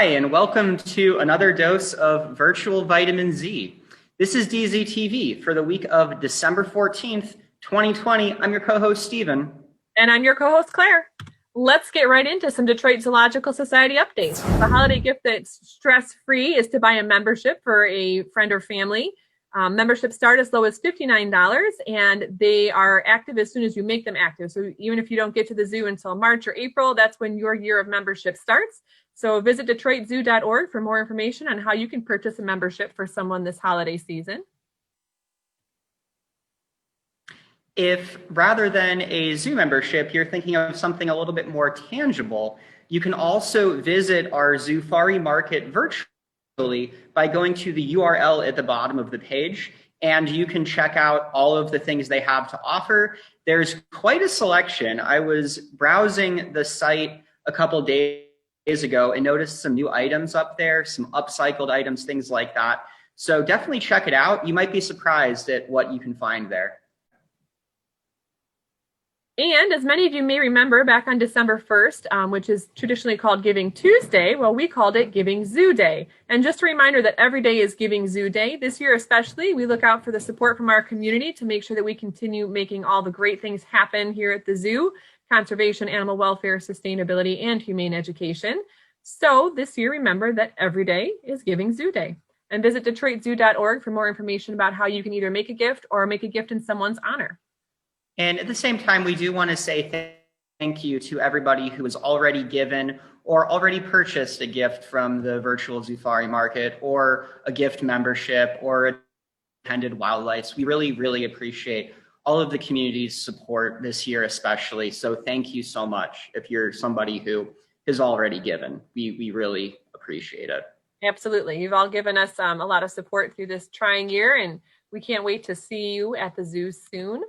Hi, and welcome to another dose of virtual vitamin Z. This is DZTV for the week of December 14th, 2020. I'm your co-host, Stephen. And I'm your co-host, Claire. Let's get right into some Detroit Zoological Society updates. The holiday gift that's stress-free is to buy a membership for a friend or family. Memberships start as low as $59, and they are active as soon as you make them active. So even if you don't get to the zoo until March or April, that's when your year of membership starts. So visit DetroitZoo.org for more information on how you can purchase a membership for someone this holiday season. If rather than a zoo membership, you're thinking of something a little bit more tangible, you can also visit our Zoofari Market virtually by going to the URL at the bottom of the page, and you can check out all of the things they have to offer. There's quite a selection. I was browsing the site a couple days ago and noticed some new items up there, some upcycled items, things like that. So definitely check it out. You might be surprised at what you can find there. And as many of you may remember, back on December 1st, which is traditionally called Giving Tuesday, well, we called it Giving Zoo Day. And just a reminder that every day is Giving Zoo Day. This year especially, we look out for the support from our community to make sure that we continue making all the great things happen here at the zoo: conservation, animal welfare, sustainability, and humane education. So this year, remember that every day is Giving Zoo Day. And visit DetroitZoo.org for more information about how you can either make a gift or make a gift in someone's honor. And at the same time, we do want to say thank you to everybody who has already given or already purchased a gift from the virtual Zoofari Market, or a gift membership, or attended wildlife. We really, really appreciate all of the community's support this year especially. So thank you so much if you're somebody who has already given. We really appreciate it. Absolutely. You've all given us a lot of support through this trying year, and we can't wait to see you at the zoo soon.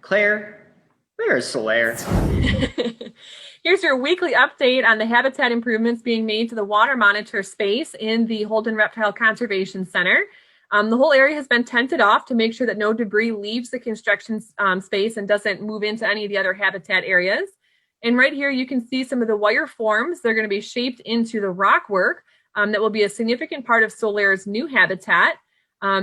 Claire, where is Solaire? Here's your weekly update on the habitat improvements being made to the water monitor space in the Holden Reptile Conservation Center. The whole area has been tented off to make sure that no debris leaves the construction space and doesn't move into any of the other habitat areas. And right here, you can see some of the wire forms. They're going to be shaped into the rock work that will be a significant part of Solaire's new habitat.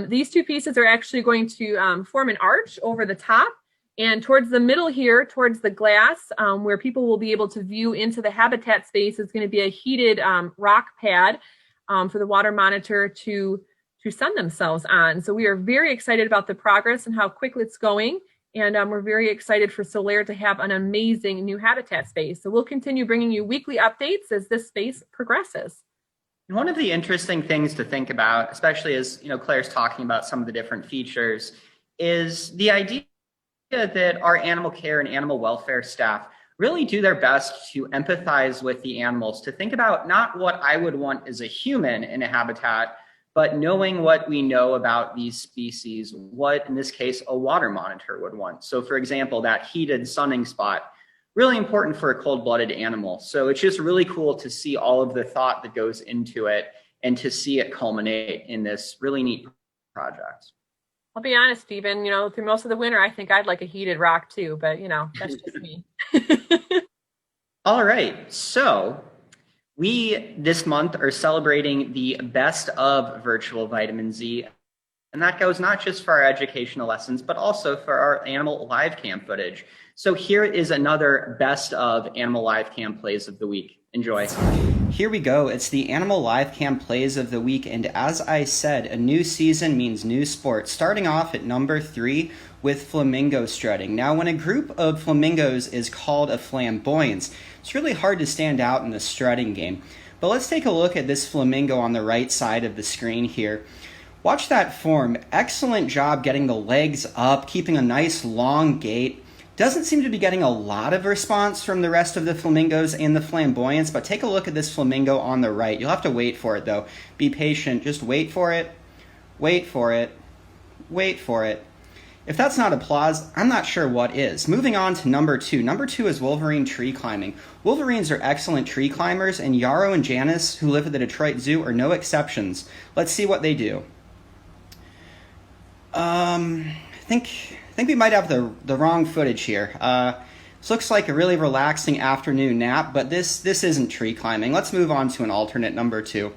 These two pieces are actually going to form an arch over the top. And towards the middle here, towards the glass, where people will be able to view into the habitat space, is going to be a heated rock pad for the water monitor to sun themselves on. So we are very excited about the progress and how quickly it's going. And we're very excited for Solaire to have an amazing new habitat space. So we'll continue bringing you weekly updates as this space progresses. One of the interesting things to think about, especially as Claire's talking about some of the different features, is the idea that our animal care and animal welfare staff really do their best to empathize with the animals, to think about not what I would want as a human in a habitat, but knowing what we know about these species, what in this case a water monitor would want. So for example, that heated sunning spot, really important for a cold-blooded animal. So it's just really cool to see all of the thought that goes into it and to see it culminate in this really neat project. I'll be honest, Stephen, through most of the winter, I think I'd like a heated rock too, but that's just me. All right, so we this month are celebrating the best of virtual vitamin Z, and that goes not just for our educational lessons, but also for our animal live cam footage. So here is another best of animal live cam plays of the week. Enjoy. Here we go. It's the Animal Live Cam Plays of the Week, and as I said, a new season means new sport. Starting off at number 3 with flamingo strutting. Now, when a group of flamingos is called a flamboyance, it's really hard to stand out in the strutting game. But let's take a look at this flamingo on the right side of the screen here. Watch that form. Excellent job getting the legs up, keeping a nice long gait. Doesn't seem to be getting a lot of response from the rest of the flamingos and the flamboyance, but take a look at this flamingo on the right. You'll have to wait for it, though. Be patient. Just wait for it. Wait for it. Wait for it. If that's not applause, I'm not sure what is. Moving on to number 2. Number 2 is Wolverine tree climbing. Wolverines are excellent tree climbers, and Yarrow and Janice, who live at the Detroit Zoo, are no exceptions. Let's see what they do. I think we might have the wrong footage here. This looks like a really relaxing afternoon nap, but this isn't tree climbing. Let's move on to an alternate number 2.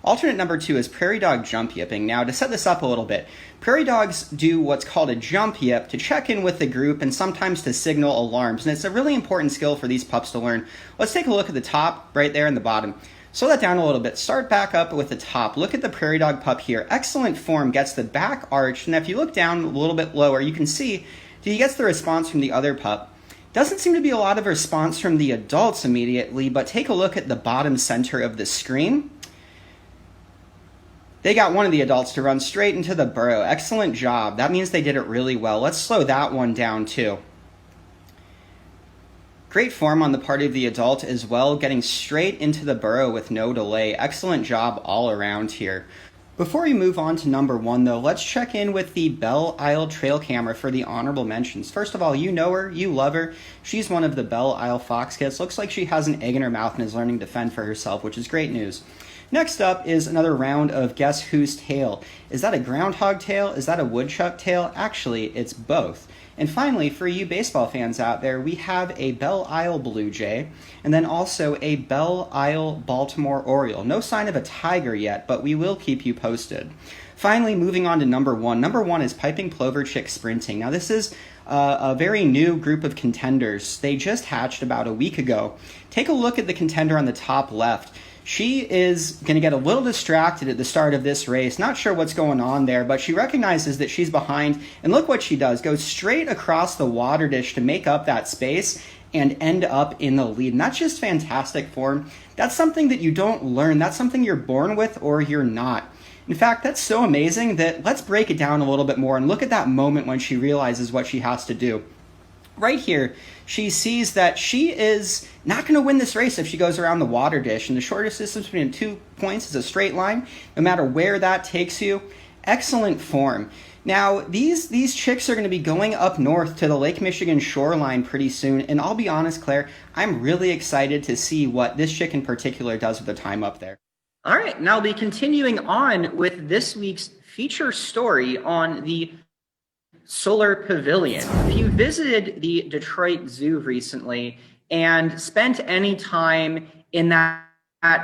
Alternate number 2 is prairie dog jump yipping. Now, to set this up a little bit, prairie dogs do what's called a jump yip to check in with the group and sometimes to signal alarms. And it's a really important skill for these pups to learn. Let's take a look at the top right there and the bottom. Slow that down a little bit. Start back up with the top. Look at the prairie dog pup here. Excellent form, gets the back arched. And if you look down a little bit lower, you can see he gets the response from the other pup. Doesn't seem to be a lot of response from the adults immediately, but take a look at the bottom center of the screen. They got one of the adults to run straight into the burrow. Excellent job. That means they did it really well. Let's slow that one down too. Great form on the part of the adult as well, getting straight into the burrow with no delay. Excellent job all around here. Before we move on to number 1, though, let's check in with the Belle Isle Trail Camera for the honorable mentions. First of all, you know her, you love her. She's one of the Belle Isle Fox kits. Looks like she has an egg in her mouth and is learning to fend for herself, which is great news. Next up is another round of Guess Whose Tail. Is that a groundhog tail? Is that a woodchuck tail? Actually, it's both. And finally, for you baseball fans out there, we have a Belle Isle Blue Jay and then also a Belle Isle Baltimore Oriole. No sign of a tiger yet, but we will keep you posted. Finally, moving on to number 1. Number 1 is Piping Plover Chick Sprinting. Now, this is a very new group of contenders. They just hatched about a week ago. Take a look at the contender on the top left. She is going to get a little distracted at the start of this race. Not sure what's going on there, but she recognizes that she's behind. And look what she does. Goes straight across the water dish to make up that space and end up in the lead. And that's just fantastic form. That's something that you don't learn. That's something you're born with or you're not. In fact, that's so amazing that let's break it down a little bit more and look at that moment when she realizes what she has to do. Right here, she sees that she is not going to win this race if she goes around the water dish. And the shortest distance between 2 points is a straight line, no matter where that takes you. Excellent form. Now, these chicks are going to be going up north to the Lake Michigan shoreline pretty soon. And I'll be honest, Claire, I'm really excited to see what this chick in particular does with the time up there. All right, now I'll be continuing on with this week's feature story on the Solar Pavilion. If you visited the Detroit Zoo recently and spent any time in that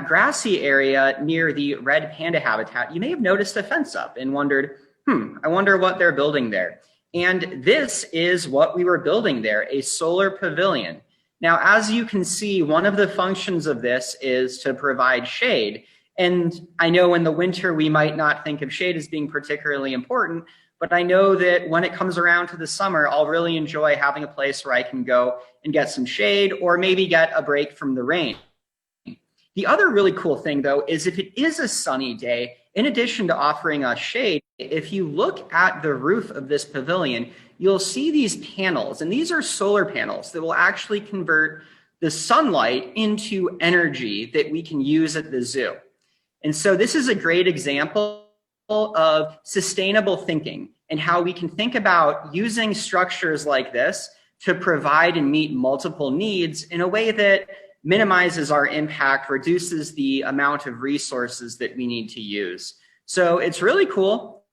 grassy area near the red panda habitat, you may have noticed a fence up and wondered, I wonder what they're building there. And this is what we were building there, a solar pavilion. Now, as you can see, one of the functions of this is to provide shade. And I know in the winter, we might not think of shade as being particularly important, but I know that when it comes around to the summer, I'll really enjoy having a place where I can go and get some shade or maybe get a break from the rain. The other really cool thing, though, is if it is a sunny day, in addition to offering us shade, if you look at the roof of this pavilion, you'll see these panels, and these are solar panels that will actually convert the sunlight into energy that we can use at the zoo. And so this is a great example of sustainable thinking and how we can think about using structures like this to provide and meet multiple needs in a way that minimizes our impact, reduces the amount of resources that we need to use. So it's really cool.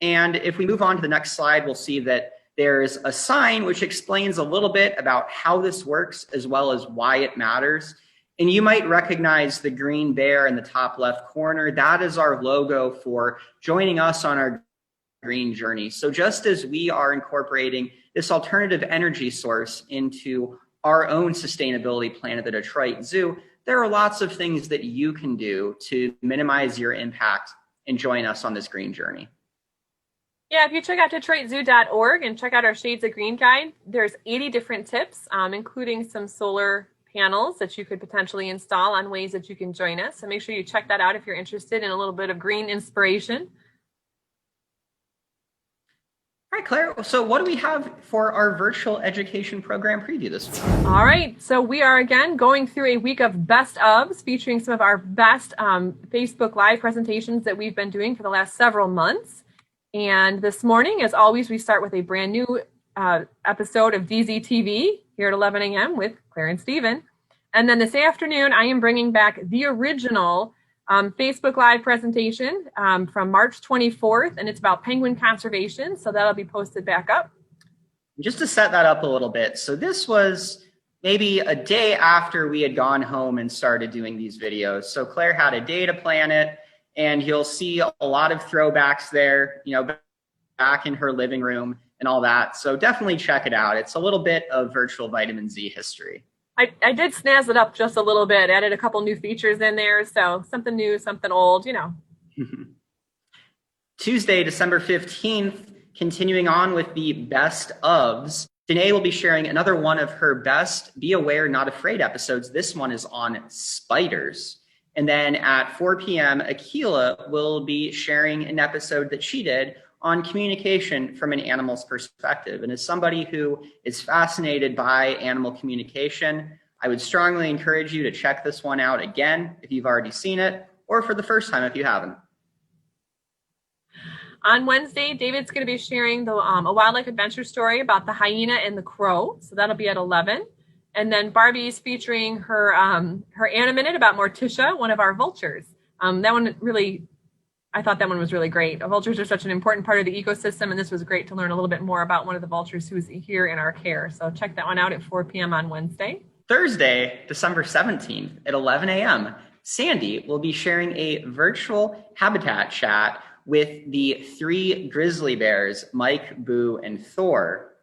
And if we move on to the next slide, we'll see that there's a sign which explains a little bit about how this works as well as why it matters. And you might recognize the green bear in the top left corner. That is our logo for joining us on our green journey. So just as we are incorporating this alternative energy source into our own sustainability plan at the Detroit Zoo, there are lots of things that you can do to minimize your impact and join us on this green journey. Yeah, if you check out DetroitZoo.org and check out our Shades of Green guide, there's 80 different tips, including some solar panels that you could potentially install on ways that you can join us. So make sure you check that out if you're interested in a little bit of green inspiration. All right, Claire, so what do we have for our virtual education program preview this week? All right, so we are again going through a week of best ofs featuring some of our best Facebook Live presentations that we've been doing for the last several months. And this morning, as always, we start with a brand new episode of DZTV here at 11 a.m. with Claire and Steven. And then this afternoon, I am bringing back the original Facebook Live presentation from March 24th, and it's about penguin conservation. So that'll be posted back up. Just to set that up a little bit. So this was maybe a day after we had gone home and started doing these videos. So Claire had a day to plan it, and you'll see a lot of throwbacks there, back in her living room and all that. So definitely check it out. It's a little bit of virtual vitamin Z history. I did snazz it up just a little bit, added a couple new features in there. So something new, something old, Tuesday, December 15th, continuing on with the best ofs. Danae will be sharing another one of her best Be Aware, Not Afraid episodes. This one is on spiders. And then at 4 p.m., Akila will be sharing an episode that she did on communication from an animal's perspective. And as somebody who is fascinated by animal communication, I would strongly encourage you to check this one out again if you've already seen it, or for the first time if you haven't. On Wednesday, David's going to be sharing a wildlife adventure story about the hyena and the crow. So that'll be at 11. And then Barbie's featuring her Animated about Morticia, one of our vultures. I thought that one was really great. Vultures are such an important part of the ecosystem, and this was great to learn a little bit more about one of the vultures who's here in our care. So check that one out at 4 p.m. on Wednesday. Thursday, December 17th at 11 a.m., Sandy will be sharing a virtual habitat chat with the 3 grizzly bears, Mike, Boo, and Thor,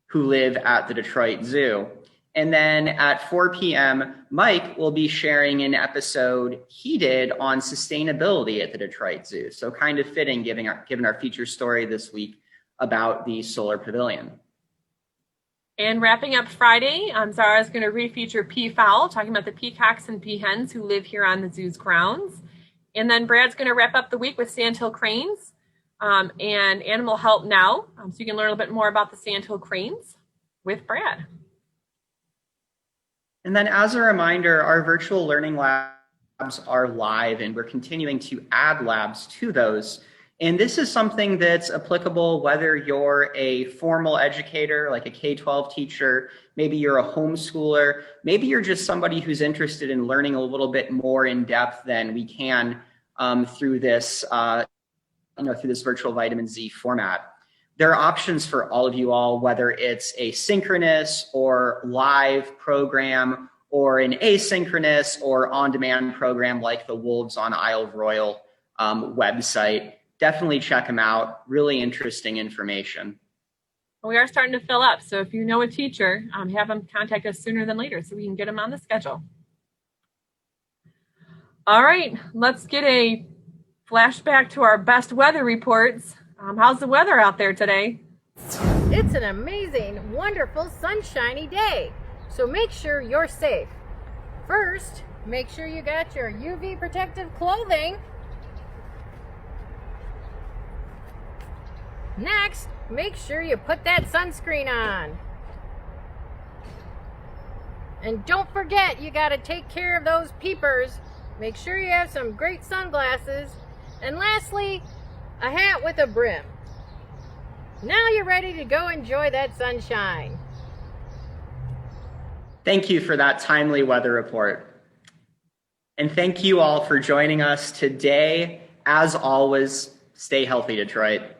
who live at the Detroit Zoo. And then at 4 p.m., Mike will be sharing an episode he did on sustainability at the Detroit Zoo. So kind of fitting, given our feature story this week about the solar pavilion. And wrapping up Friday, Zara's going to refeature peafowl, talking about the peacocks and peahens who live here on the zoo's grounds. And then Brad's going to wrap up the week with sandhill cranes and Animal Help Now. So you can learn a little bit more about the sandhill cranes with Brad. And then as a reminder, our virtual learning labs are live, and we're continuing to add labs to those. And this is something that's applicable whether you're a formal educator, like a K-12 teacher, maybe you're a homeschooler, maybe you're just somebody who's interested in learning a little bit more in depth than we can through this, through this virtual vitamin Z format. There are options for all of you all, whether it's a synchronous or live program or an asynchronous or on-demand program like the Wolves on Isle of Royal website. Definitely check them out. Really interesting information. We are starting to fill up. So if you know a teacher, have them contact us sooner than later so we can get them on the schedule. All right, let's get a flashback to our best weather reports. How's the weather out there today? It's an amazing, wonderful, sunshiny day. So make sure you're safe. First, make sure you got your UV protective clothing. Next, make sure you put that sunscreen on. And don't forget, you got to take care of those peepers. Make sure you have some great sunglasses. And lastly, a hat with a brim. Now you're ready to go enjoy that sunshine. Thank you for that timely weather report. And thank you all for joining us today. As always, stay healthy, Detroit.